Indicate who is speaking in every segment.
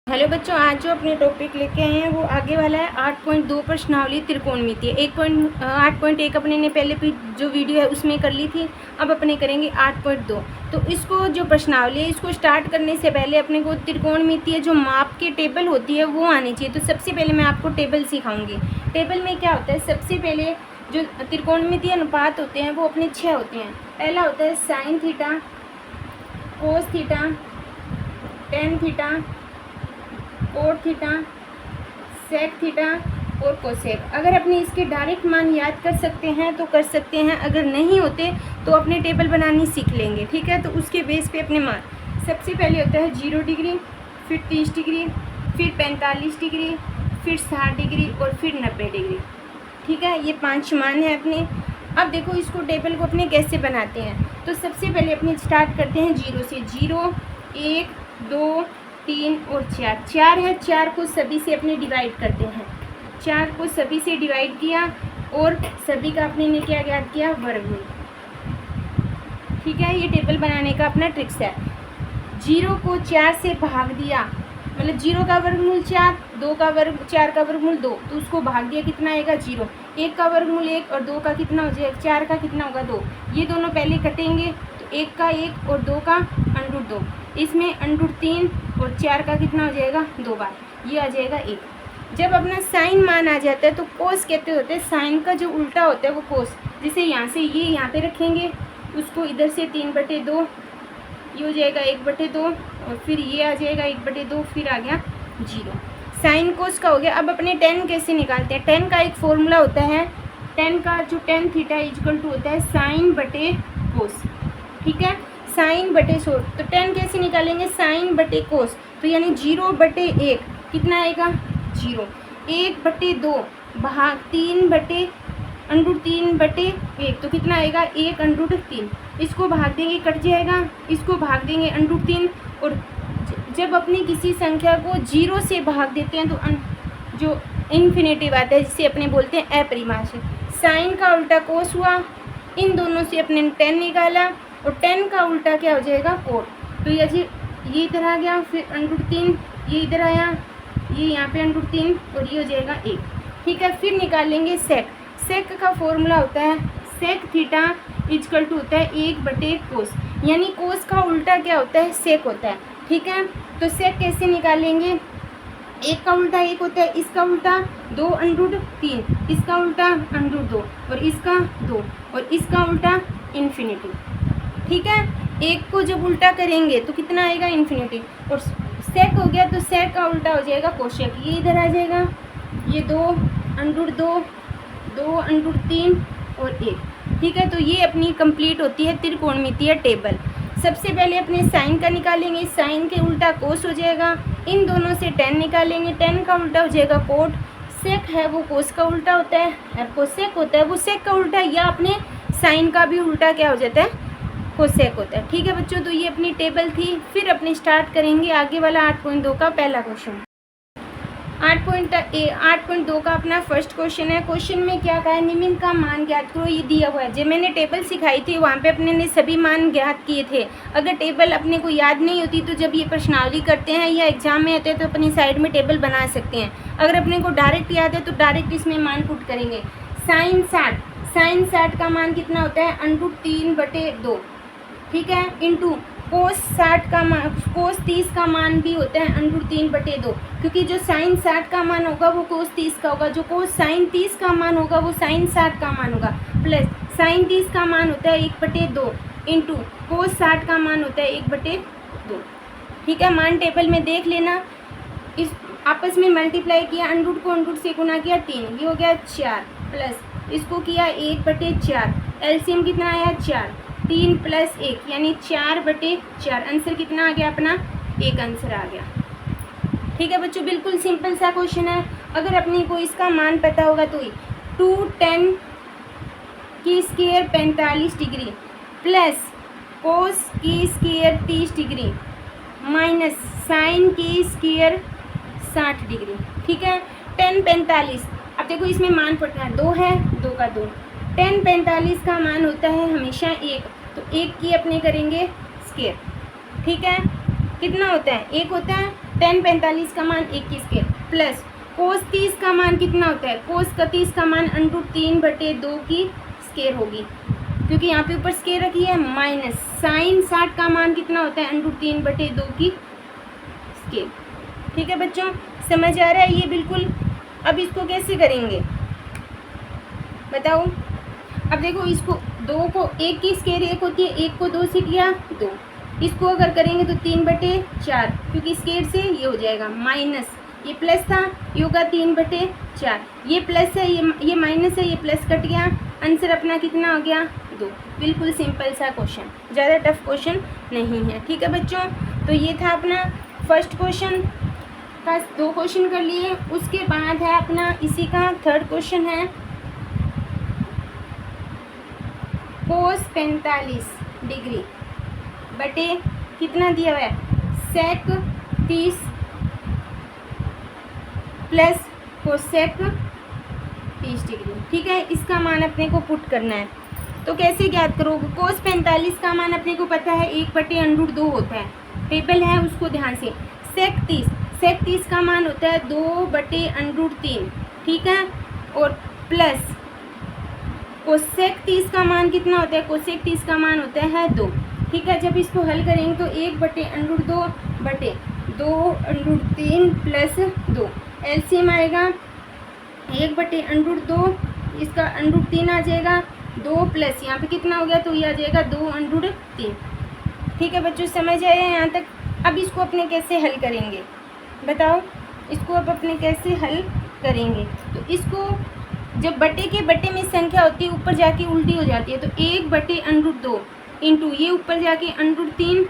Speaker 1: Hello बच्चों, आज जो अपने टॉपिक लेके आए हैं वो आगे वाला है 8.2 प्रश्नावली त्रिकोणमितीय। 8.1 अपने ने पहले भी जो वीडियो है उसमें कर ली थी। अब अपने करेंगे 8.2। तो इसको जो प्रश्नावली है इसको स्टार्ट करने से पहले अपने को त्रिकोणमितीय जो माप की टेबल होती है वो आनी चाहिए। तो सबसे पहले मैं आपको टेबल सिखाऊंगी। टेबल में क्या होता है, सबसे पहले जो त्रिकोणमितीय अनुपात होते हैं वो अपने 6 होते हैं। पहला होता है sine theta, cos theta, tan theta, cot theta, sec theta और कोसेक। अगर अपने इसके डायरेक्ट मान याद कर सकते हैं तो कर सकते हैं, अगर नहीं होते तो अपने टेबल बनानी सीख लेंगे। ठीक है, तो उसके बेस पे अपने मान सबसे पहले होता है 0 डिग्री, फिर 30 डिग्री, फिर 45 डिग्री, फिर 60 डिग्री और फिर 90 डिग्री। ठीक है, ये 5 मान है अपने। अब देखो इसको टेबल को अपने कैसे बनाते हैं। तो सबसे पहले अपने स्टार्ट करते हैं 0 से। 0, 1, 2, 3 और 4। 4 है, 4 को सभी से अपने डिवाइड करते हैं। 4 को सभी से डिवाइड किया और सभी का अपने ने क्या ज्ञात किया, वर्गमूल। ठीक है, ये टेबल बनाने का अपना ट्रिक्स है। 0 को 4 से भाग दिया, मतलब 0 का वर्गमूल 4, 4 का वर्गमूल 2, तो उसको भाग दिया, कितना आएगा 0। 1 का वर्गमूल 1 और 2 का कितना हो जाएगा, 4 का कितना होगा 2। ये दोनों पहले कटेंगे तो 1 का 1 और 2 का √2। इसमें √3 और 4 का कितना हो जाएगा 2 बार, ये आ जाएगा 1। जब अपना साइन मान आ जाता है तो कोस कहते होते हैं। साइन का जो उल्टा होता है वो कोस। जैसे यहाँ से ये यहाँ पे रखेंगे, उसको इधर से 3/2, ये हो जाएगा 1/2 और फिर ये आ जाएगा 1/2, फिर आ गया 0। साइन कोस का हो गया। अब अपने टेन कैसे निकालते हैं। टेन का एक फॉर्मूला होता है, टेन का जो टेन थीटा इक्वल टू होता है साइन बटे कोस। ठीक है, साइन बटे सोर। तो टेन कैसे निकालेंगे, साइन बटे कोस। तो यानी 0/1 कितना आएगा 0। 1/2 भाग 3/√3/1 तो कितना आएगा 1/3। इसको भाग देंगे, कट जाएगा, इसको भाग देंगे √3। और जब अपनी किसी संख्या को 0 से भाग देते हैं तो जो इन्फिनेटिव आता है जिसे अपने बोलते हैं अपरिभाषित। साइन का उल्टा कोस हुआ, इन दोनों से अपने 10 निकाला और 10 का उल्टा क्या हो जाएगा कोट। तो ये इधर आ गया, फिर √3, ये इधर आया, ये यहाँ पे √3 और ये हो जाएगा 1। ठीक है, फिर निकालेंगे सेक। सेक का फॉर्मूला होता है सेक थीटा इक्वल टू होता है 1/कोस। यानी कोस का उल्टा क्या होता है, सेक होता है। ठीक है, तो सेक कैसे निकालेंगे, 1 का उल्टा 1 होता है, इसका उल्टा 2/3, इसका उल्टा √2 और इसका 2 और इसका उल्टा इन्फिनिटी। ठीक है, 1 को जब उल्टा करेंगे तो कितना आएगा इन्फिनिटी। और सेक हो गया तो सेक का उल्टा हो जाएगा कोशेक, ये इधर आ जाएगा, ये 2/2, 2/3 और 1। ठीक है, तो ये अपनी कंप्लीट होती है त्रिकोणमितीय टेबल। सबसे पहले अपने साइन का निकालेंगे, साइन के उल्टा कोस हो जाएगा, इन दोनों से 10 निकालेंगे, 10 का उल्टा हो जाएगा कोट। सेक है वो कोस का उल्टा होता है, कोसेक होता है वो सेक का उल्टा, या अपने साइन का भी उल्टा क्या हो जाता है, कोसेक होता है। ठीक है बच्चों, तो ये अपनी टेबल थी। फिर अपने स्टार्ट करेंगे आगे वाला 8.2 का पहला क्वेश्चन। 8.2 का अपना फर्स्ट क्वेश्चन है। क्वेश्चन में क्या कहा है, निम्न का मान ज्ञात करो, ये दिया हुआ है। जब मैंने टेबल सिखाई थी वहाँ पे अपने ने सभी मान ज्ञात किए थे। अगर टेबल अपने को याद नहीं होती तो जब ये प्रश्नावली करते हैं या एग्जाम में आते हैं तो अपनी साइड में टेबल बना सकते हैं। अगर अपने को डायरेक्ट याद है तो डायरेक्ट इसमें मान पुट करेंगे। साइन 60 का मान कितना होता है, √3/2। ठीक है, इंटू कोस 60 का मान, कोस 30 का मान भी होता है √3/2, क्योंकि जो साइन 60 का मान होगा वो कोस 30 का होगा, जो कोस साइन 30 का मान होगा वो साइन 60 का मान होगा। प्लस साइन 30 का मान होता है 1/2 इंटू कोस 60 का मान होता है 1/2। ठीक है, मान टेबल में देख लेना। इस आपस में मल्टीप्लाई किया, √ को √ से गुना किया 3, ये हो गया 4, प्लस इसको किया 1/4, एलसीएम कितना आया 4, 3 + 1 यानी 4/4। आंसर कितना आ गया अपना, 1 आंसर आ गया। ठीक है बच्चों, बिल्कुल सिंपल सा क्वेश्चन है। अगर अपने को इसका मान पता होगा तो 2tan की स्क्वायर 45 डिग्री प्लस कोस की स्क्वायर 30 डिग्री माइनस साइन की स्क्वायर 60 डिग्री। ठीक है, 10 45। अब देखो इसमें मान पड़ता है 2 है, 2 का 2। 10 45 का मान होता है हमेशा 1, तो 1 की अपने करेंगे स्क्वायर। ठीक है, कितना होता है 1 होता है, tan 45 का मान 1 की स्केयर प्लस cos 30 का मान कितना होता है, cos का 30 का मान √3/2 की स्केयर होगी, क्योंकि यहाँ पे ऊपर स्केयर रखी है, माइनस साइन 60 का मान कितना होता है √3/2 की स्केयर। ठीक है बच्चों, समझ आ रहा है ये बिल्कुल। अब इसको कैसे करेंगे बताओ। अब देखो, इसको 2 को 1 की स्केयर 1 होती है, 1 को 2 से किया 2, इसको अगर करेंगे तो 3/4, क्योंकि स्केयर से ये हो जाएगा माइनस, ये प्लस था, ये होगा 3/4, ये प्लस है, ये माइनस है, ये प्लस कट गया, आंसर अपना कितना हो गया 2। बिल्कुल सिंपल सा क्वेश्चन, ज़्यादा टफ क्वेश्चन नहीं है। ठीक है बच्चों, तो ये था अपना फर्स्ट क्वेश्चन का 2 क्वेश्चन कर लिए। उसके बाद है अपना इसी का थर्ड क्वेश्चन है cos 45 डिग्री बटे कितना दिया हुआ है sec 30 प्लस कोसेक 30 डिग्री। ठीक है, इसका मान अपने को पुट करना है। तो कैसे ज्ञात करोगे, cos 45 का मान अपने को पता है 1/√2 होता है, टेबल है उसको ध्यान से। sec 30 का मान होता है 2/√3। ठीक है, और प्लस कोसेक 30 का मान कितना होता है, कोसेक 30 का मान होता है 2। ठीक है, जब इसको हल करेंगे तो 1/√2/2√3 प्लस 2, एलसीएम आएगा 1/√2, इसका √3 आ जाएगा, 2 प्लस यहाँ पे कितना हो गया, तो ये आ जाएगा 2/3। ठीक है बच्चों, समझ आया यहाँ तक। अब इसको अपने कैसे हल करेंगे बताओ, इसको अब अपने कैसे हल करेंगे। तो इसको जब बटे के बटे में संख्या होती है ऊपर जाके उल्टी हो जाती है, तो 1/√2 इंटू ये ऊपर जाके √3,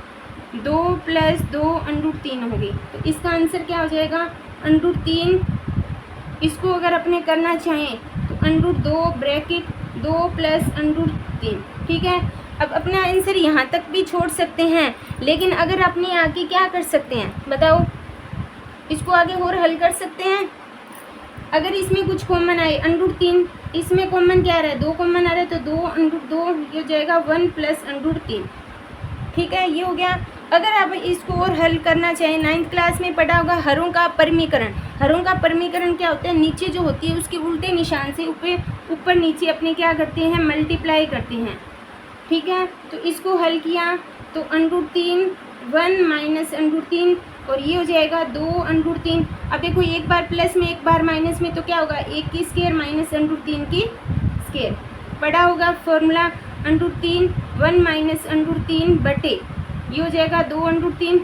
Speaker 1: 2 प्लस 2/3 होगी, तो इसका आंसर क्या हो जाएगा √3। इसको अगर अपने करना चाहें तो √2 ब्रैकेट 2 प्लस √3। ठीक है, अब अपना आंसर यहाँ तक भी छोड़ सकते हैं, लेकिन अगर अपने आगे क्या कर सकते हैं बताओ, इसको आगे और हल कर सकते हैं। अगर इसमें कुछ कॉमन आए √3, इसमें कॉमन क्या आ रहा है, 2 कॉमन आ रहा है, तो 2/2 ये हो जाएगा 1 प्लस √3। ठीक है, ये हो गया। अगर आप इसको और हल करना चाहें, 9th क्लास में पढ़ा होगा हरों का परमीकरण। हरों का परमीकरण क्या होता है, नीचे जो होती है उसके उल्टे निशान से ऊपर नीचे अपने क्या करते हैं, मल्टीप्लाई करते हैं। ठीक है, तो इसको हल किया तो √3 1 माइनस √3 और ये हो जाएगा 2/3। अब देखो, एक बार प्लस में एक बार माइनस में, तो क्या होगा 1 की स्केयर माइनस √3 की स्केयर। पढ़ा होगा फॉर्मूला, √3 1 माइनस √3 बटे ये हो जाएगा 2/3,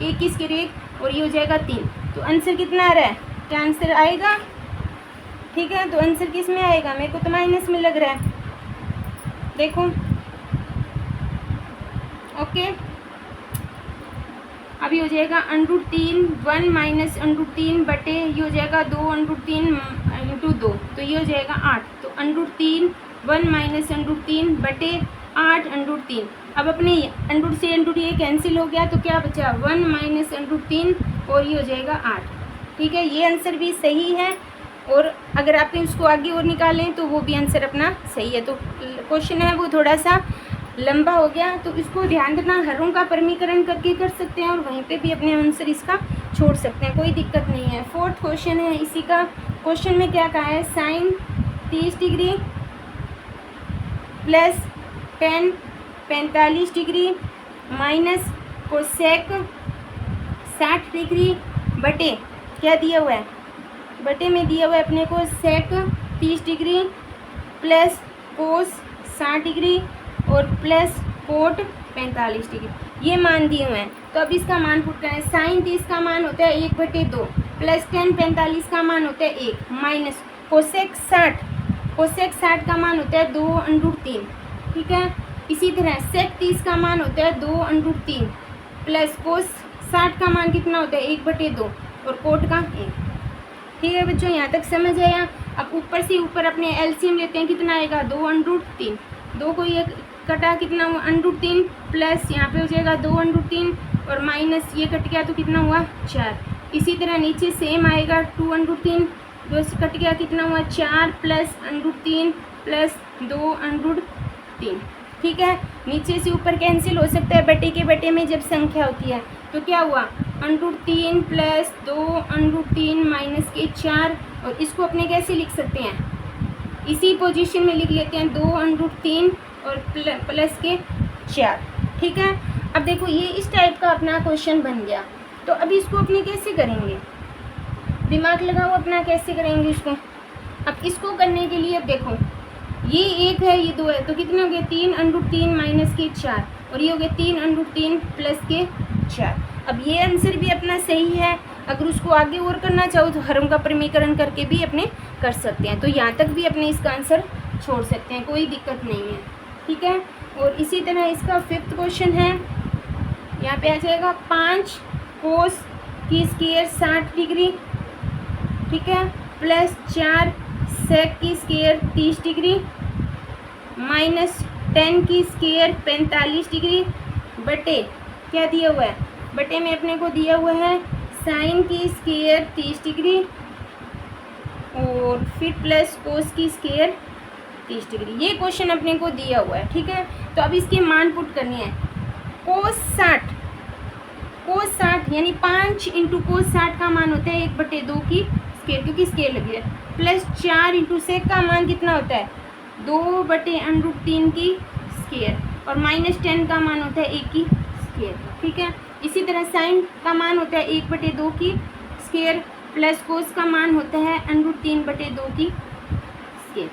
Speaker 1: 1 की स्केयर 1 और ये हो जाएगा 3। तो आंसर कितना आ रहा है, क्या आंसर आएगा। ठीक है, तो आंसर किस में आएगा, मेरे को तो माइनस में लग रहा है, देखो। ओके, अभी हो जाएगा √3 1 माइनस √3 बटे ये हो जाएगा 2/3 इंटू 2, तो ये हो जाएगा 8। तो √3 1 माइनस √3 बटे 8/3। अब अपने √ से √ ये कैंसिल हो गया, तो क्या बचा 1 माइनस √3 और ये हो जाएगा 8। ठीक है, ये आंसर भी सही है, और अगर आप उसको आगे और निकालें तो वो भी आंसर अपना सही है। तो क्वेश्चन है वो थोड़ा सा लंबा हो गया, तो इसको ध्यान देना, हरों का परमीकरण करके कर सकते हैं और वहीं पे भी अपने आंसर इसका छोड़ सकते हैं, कोई दिक्कत नहीं है। फोर्थ क्वेश्चन है इसी का। क्वेश्चन में क्या कहा है, sine 30 degree plus tan 45 degree minus cosec 60 degree बटे क्या दिया हुआ है, बटे में दिया हुआ है अपने को सेक 30 डिग्री प्लस कोस 60 डिग्री और प्लस कोट 45 डिग्री, ये मान दिए हुए हैं। तो अब इसका मान पुट करें, साइन 30 का मान होता है 1/2 प्लस tan 45 का मान होता है 1 माइनस कोसेक 60 का मान होता है 2/3। ठीक है, इसी तरह सेक 30 का मान होता है 2/3 प्लस कोस 60 का मान कितना होता है 1/2 और कोट का 1। ठीक है बच्चों, यहाँ तक समझ आया। अब ऊपर से ऊपर अपने एलसीएम लेते हैं, कितना आएगा 2/3, 2 को ये कटा कितना हुआ √3 प्लस यहाँ पे हो जाएगा 2/3 और माइनस ये कट गया तो कितना हुआ 4। इसी तरह नीचे सेम आएगा 2/3, 2 से कट गया कितना हुआ 4 प्लस √3 प्लस 2/3। ठीक है, नीचे से ऊपर कैंसिल हो सकता है बटे के बटे में जब संख्या होती है, तो क्या हुआ √3 प्लस 2√3 माइनस के 4, और इसको अपने कैसे लिख सकते हैं, इसी पोजीशन में लिख लेते हैं 2√3 और प्लस के 4। ठीक है, अब देखो ये इस टाइप का अपना क्वेश्चन बन गया। तो अभी इसको अपने कैसे करेंगे, दिमाग लगाओ अपना, कैसे करेंगे इसको। अब इसको करने के लिए अब देखो ये 1 है, ये 2 है, तो कितने हो गए 3√3 माइनस के 4, और ये हो गए 3√3 प्लस के 4। अब ये आंसर भी अपना सही है। अगर उसको आगे और करना चाहो तो हरों का प्रमीकरण करके भी अपने कर सकते हैं। तो यहाँ तक भी अपने इसका आंसर छोड़ सकते हैं, कोई दिक्कत नहीं है। ठीक है, और इसी तरह इसका 5th क्वेश्चन है, यहाँ पे आ जाएगा 5 कोस की स्क्वायर 60 डिग्री, ठीक है, प्लस 4 सेक की स्क्वायर 30 डिग्री, माइनस 10 की स्क्वायर 45 डिग्री, बटे क्या दिया हुआ है, बटे में अपने को दिया हुआ है साइन की स्क्वायर 30 डिग्री, और फिर प्लस कोस की स्क्वायर 30 डिग्री। ये क्वेश्चन अपने को दिया हुआ है। ठीक है, तो अब इसके मान पुट करनी है। कोस 60 यानी 5 इंटू कोस 60 का मान होता है 1/2 की स्क्वायर, क्योंकि स्क्वायर लगी है, प्लस 4 इंटू सेक का मान कितना होता है 2/√3 की स्क्वायर, और माइनस 10 का मान होता है 1 की स्क्वायर। ठीक है, इसी तरह साइन का मान होता है 1/2 की स्क्वायर, प्लस कोस का मान होता है √3/2 की स्क्वायर।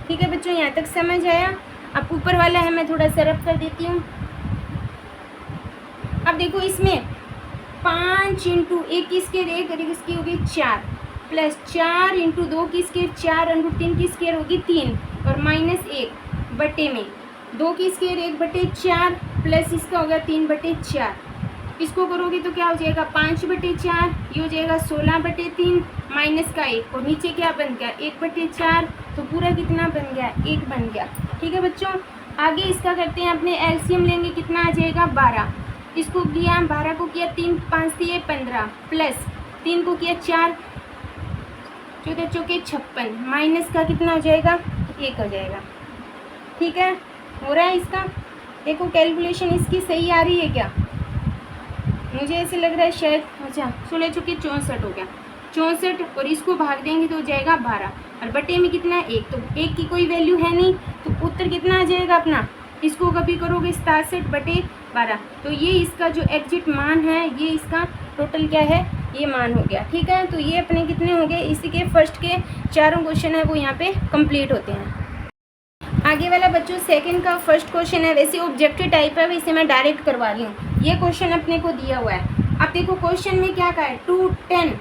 Speaker 1: ठीक है बच्चों, यहाँ तक समझ आया। अब ऊपर वाला है मैं थोड़ा सा रफ कर देती हूँ। अब देखो इसमें 5 इंटू 1 की स्क्वायर 1 और इसकी होगी 4, प्लस 4 इंटू 2 की स्क्वायर 4√3 की स्क्वायर होगी 3, और माइनस 1 बटे में 2 की स्क्वायर 1/4 प्लस इसका होगा 3/4। इसको करोगे तो क्या हो जाएगा 5/4, ये हो जाएगा 16/3 माइनस का 1, और नीचे क्या बन गया 1/4, तो पूरा कितना बन गया 1 बन गया। ठीक है बच्चों, आगे इसका करते हैं अपने एलसीएम लेंगे, कितना आ जाएगा 12। इसको किया 12 को किया 3 5 दिए 15, प्लस 3 को किया 4 14 चौके 56, माइनस का कितना हो जाएगा 1 हो जाएगा। ठीक है, हो रहा है इसका, देखो कैलकुलेशन इसकी सही आ रही है क्या, मुझे ऐसे लग रहा है शायद। अच्छा 16 चौके 64 हो गया, 64, और इसको भाग देंगे तो हो जाएगा 12, और बटे में कितना है 1, तो 1 की कोई वैल्यू है नहीं, तो उत्तर कितना आ जाएगा अपना, इसको कभी करोगे 67/12, तो ये इसका जो एग्जिट मान है, ये इसका टोटल क्या है, ये मान हो गया। ठीक है, तो ये अपने कितने हो गए, इसी के फर्स्ट के 4 क्वेश्चन है वो यहाँ पे कंप्लीट होते हैं। आगे वाला बच्चों सेकंड का फर्स्ट क्वेश्चन है, वैसे ऑब्जेक्टिव टाइप है, वैसे मैं डायरेक्ट करवा रही हूँ। ये क्वेश्चन अपने को दिया हुआ है। अब देखो क्वेश्चन में क्या कहा है 2 10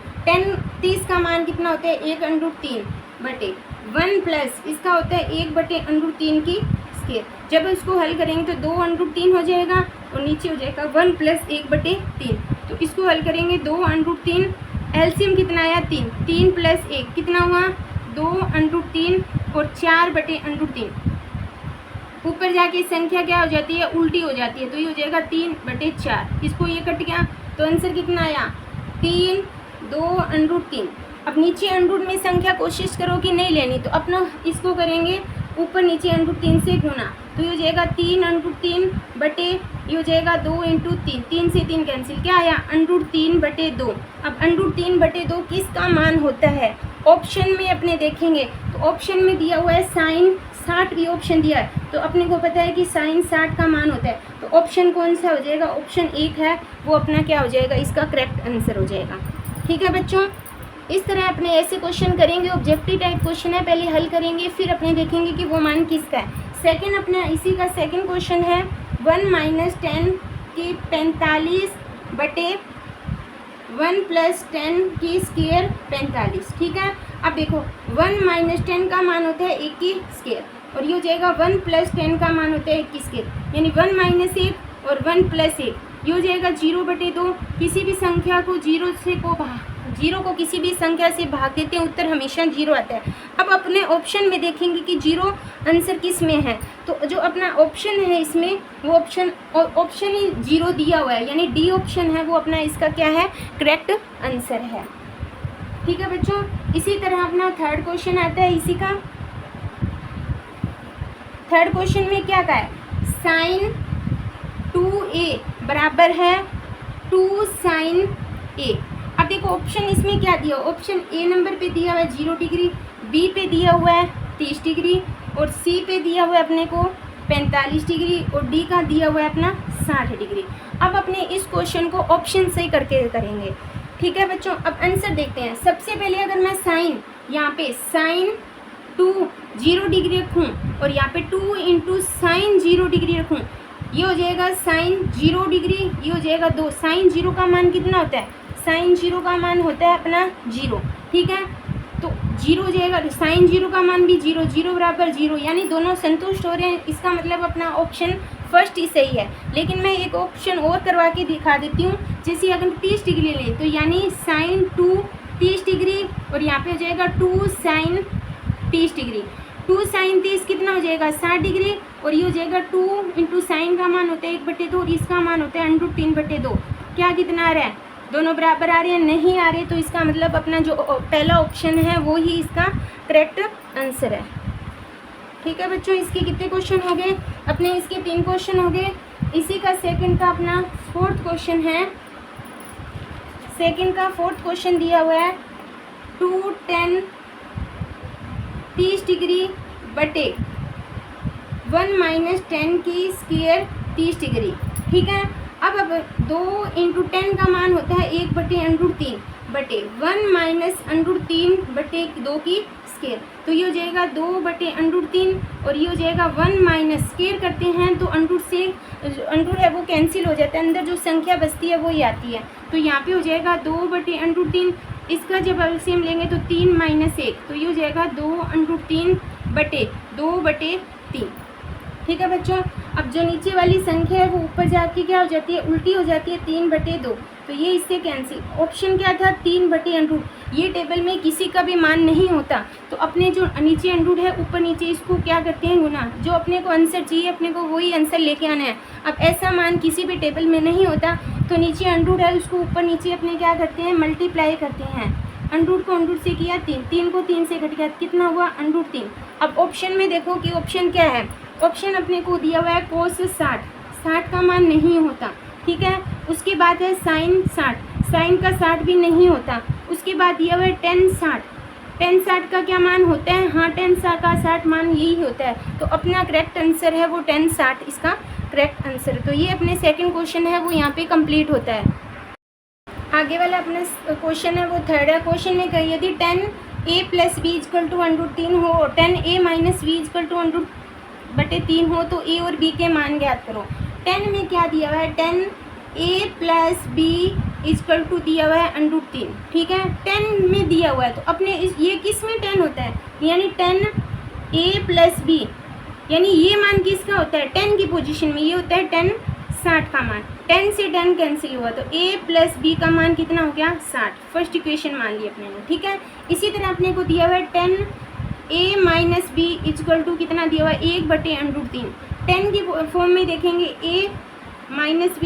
Speaker 1: 30 का मान कितना होता है 1/3 बटे 1 प्लस इसका होता है 1/√3 की स्क्वायर। जब इसको हल करेंगे तो 2/3 हो जाएगा, और नीचे हो जाएगा 1 प्लस 1/3। तो इसको हल करेंगे 2/3, एलसीएम कितना आया 3, 3 प्लस 1 कितना हुआ 2/3, और 4/√3। ऊपर जाके संख्या क्या हो जाती है उल्टी हो जाती है, तो ये हो जाएगा 3/4। इसको ये कट गया तो आंसर कितना आया 3 2/3। अब नीचे अंडरूट में संख्या कोशिश करो कि नहीं लेनी, तो अपना इसको करेंगे ऊपर नीचे √3 से गुना, तो ये हो जाएगा 3/3 बटे ये हो जाएगा 2 इंटू 3, 3 से 3 कैंसिल, क्या आया √3/2। अब √3/2 किसका मान होता है, ऑप्शन में अपने देखेंगे तो ऑप्शन में दिया हुआ है साइन 60 भी ऑप्शन दिया है, तो अपने को पता है कि साइन 60 का मान होता है, तो ऑप्शन कौन सा हो जाएगा, ऑप्शन 1 है, वो अपना क्या हो जाएगा, इसका करेक्ट आंसर हो जाएगा। ठीक है बच्चों, इस तरह अपने ऐसे क्वेश्चन करेंगे, ऑब्जेक्टिव टाइप क्वेश्चन है, पहले हल करेंगे फिर अपने देखेंगे कि वो मान किसका है। सेकंड अपना इसी का सेकंड क्वेश्चन है 1 - 10 की 45 बटे 1 + 10 की स्क्वायर 45। ठीक है, अब देखो 1 - 10 का मान होता है 1 की स्क्वायर, और ये हो जाएगा 1 + 10 का मान होता है 1 की स्क्वायर, यानी 1 - 1 और 1 + 1, ये हो जाएगा 0/2। किसी भी संख्या को 0 को किसी भी संख्या से भाग देते हैं, उत्तर हमेशा 0 आता है। अब अपने ऑप्शन में देखेंगे कि 0 आंसर किस में है, तो जो अपना ऑप्शन है इसमें वो ऑप्शन ही 0 दिया हुआ है, यानी डी ऑप्शन है वो अपना इसका क्या है, करेक्ट आंसर है। ठीक है बच्चों, इसी तरह अपना थर्ड क्वेश्चन आता है इसी का। थर्ड क्वेश्चन में क्या कहा है, sin 2a बराबर है 2 साइन ए। अब देखो ऑप्शन इसमें क्या दिया, ऑप्शन ए नंबर पे दिया हुआ है 0 डिग्री, बी पे दिया हुआ है 30 डिग्री और सी पे दिया हुआ है अपने को 45 डिग्री और डी का दिया हुआ है अपना 60 डिग्री। अब अपने इस क्वेश्चन को ऑप्शन से करके करेंगे। ठीक है बच्चों, अब आंसर देखते हैं। सबसे पहले अगर मैं साइन, यहाँ पे साइन 2 0 डिग्री रखूँ और यहाँ पे 2 इंटू साइन 0 डिग्री रखूँ, ये हो जाएगा साइन 0 डिग्री, ये हो जाएगा 2। साइन 0 का मान कितना होता है, साइन 0 का मान होता है अपना 0। ठीक है, तो 0 हो जाएगा, साइन 0 का मान भी 0, 0 बराबर 0, यानी दोनों संतुष्ट हो रहे हैं। इसका मतलब अपना ऑप्शन फर्स्ट ही सही है। लेकिन मैं एक ऑप्शन और करवा के दिखा देती हूँ। जैसे अगर 30 डिग्री लें तो यानी साइन 2 30 डिग्री और यहाँ पे हो जाएगा 2 साइन 30 डिग्री। 2 साइन 30 कितना हो जाएगा 60 डिग्री और ये हो जाएगा 2 इंटू साइन का मान होता है 1/2 और इसका मान होता है √3/2। क्या कितना आ रहा है, दोनों बराबर आ रहे हैं, नहीं आ रहे, तो इसका मतलब अपना जो पहला ऑप्शन है वो ही इसका करेक्ट आंसर है। ठीक है बच्चों, इसके कितने क्वेश्चन हो गए अपने, इसके 3 क्वेश्चन हो गए। इसी का सेकंड का अपना 4th क्वेश्चन है। सेकंड का 4th क्वेश्चन दिया हुआ है 2 10 30 डिग्री बटे 1 माइनस 10 की स्क्वायर 30 डिग्री। ठीक है, अब 2 इंटू 10 का मान होता है 1/√3 बटे 1 माइनस √3/2 की स्क्वायर, तो ये हो जाएगा 2/√3 और ये हो जाएगा 1 माइनस स्क्वायर करते हैं तो अंडर से अंडर है वो कैंसिल हो जाता है, अंदर जो संख्या बचती है वो ही आती है। तो यहाँ पे हो जाएगा 2/√3, इसका जब एलसीएम लेंगे तो 3 माइनस 1, तो ये हो जाएगा 2/3/2/3। ठीक है बच्चों, अब जो नीचे वाली संख्या है वो ऊपर जाके क्या हो जाती है, उल्टी हो जाती है 3/2, तो ये इससे कैंसिल। ऑप्शन क्या था 3/√। ये टेबल में किसी का भी मान नहीं होता, तो अपने जो नीचे अंडरूट है ऊपर नीचे इसको क्या करते हैं गुना, जो अपने को आंसर चाहिए अपने को वही आंसर लेके आना है। अब ऐसा मान किसी भी टेबल में नहीं होता, तो नीचे अंडरूट है उसको ऊपर नीचे अपने क्या करते हैं मल्टीप्लाई करते हैं। अंडरूट को अंडरूट से किया 3, 3 को 3 से घट गया, कितना हुआ √3। अब ऑप्शन में देखो कि ऑप्शन क्या है, ऑप्शन अपने को दिया हुआ है कोस 60, 60 का मान नहीं होता। ठीक है, उसके बाद है साइन 60, साइन का 60 भी नहीं होता। उसके बाद दिया हुआ है टेन 60, टेन 60 का क्या मान होता है, हाँ टेन का 60 मान यही होता है, तो अपना करेक्ट आंसर है वो टेन 60 इसका करेक्ट आंसर। तो ये अपने सेकंड क्वेश्चन है वो यहाँ पे कंप्लीट होता है। आगे वाला अपना क्वेश्चन है वो थर्ड है। क्वेश्चन में कही यदि 10a + b = √3 हो और 10a - b = √3 हो तो a और b के मान ज्ञात करो। 10 में क्या दिया हुआ है, 10a + b = दिया हुआ है √3। ठीक है, 10 में दिया हुआ है तो अपने ये किस में 10 होता है, यानी 10a + b, यानी ये मान किसका होता है 10 की पोजीशन में, ये होता है 10 60 का मान। 10 से 10 कैंसिल हुआ तो a + b का मान कितना हो गया 60, फर्स्ट इक्वेशन मान ली अपने ने। ठीक है, इसी तरह अपने को दिया हुआ है 10a - b = कितना दिया हुआ है 1/√3। 10 की फॉर्म में देखेंगे a - b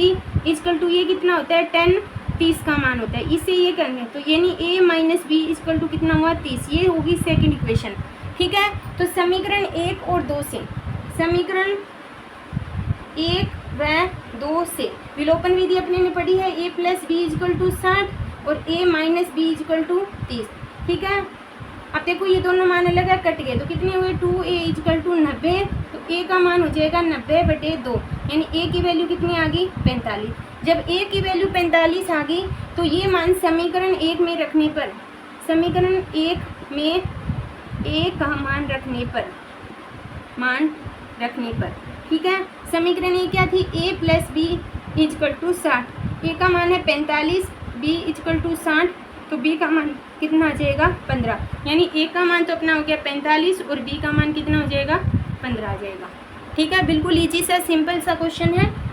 Speaker 1: = ये कितना होता है 10 30 का मान होता है, इसे ये करेंगे तो यानी a - b = कितना हुआ 30, ये होगी सेकंड इक्वेशन। ठीक है, तो समीकरण 1 और 2 से, समीकरण 1 व 2 से विलोपन विधि अपने ने पढ़ी है, a + b = 60 और a - b = 30। ठीक है, अब देखो ये दोनों मान अलग है, कट गए तो कितने हुए 2a = 90, तो a का मान हो जाएगा 90/2, यानी a की वैल्यू कितनी आ गई 45। जब a की वैल्यू 45 आ गई तो ये मान समीकरण 1 में रखने पर, समीकरण 1 में a का मान रखने पर, ठीक है, समीकरण 1 क्या थी a + b = 60, a का मान है 45, b = 60, तो b का मान कितना आ जाएगा 15, यानी a का मान तो अपना हो गया 45 और b का मान कितना हो जाएगा 15 आ जाएगा। ठीक है, बिल्कुल इजी सा सिंपल सा क्वेश्चन है।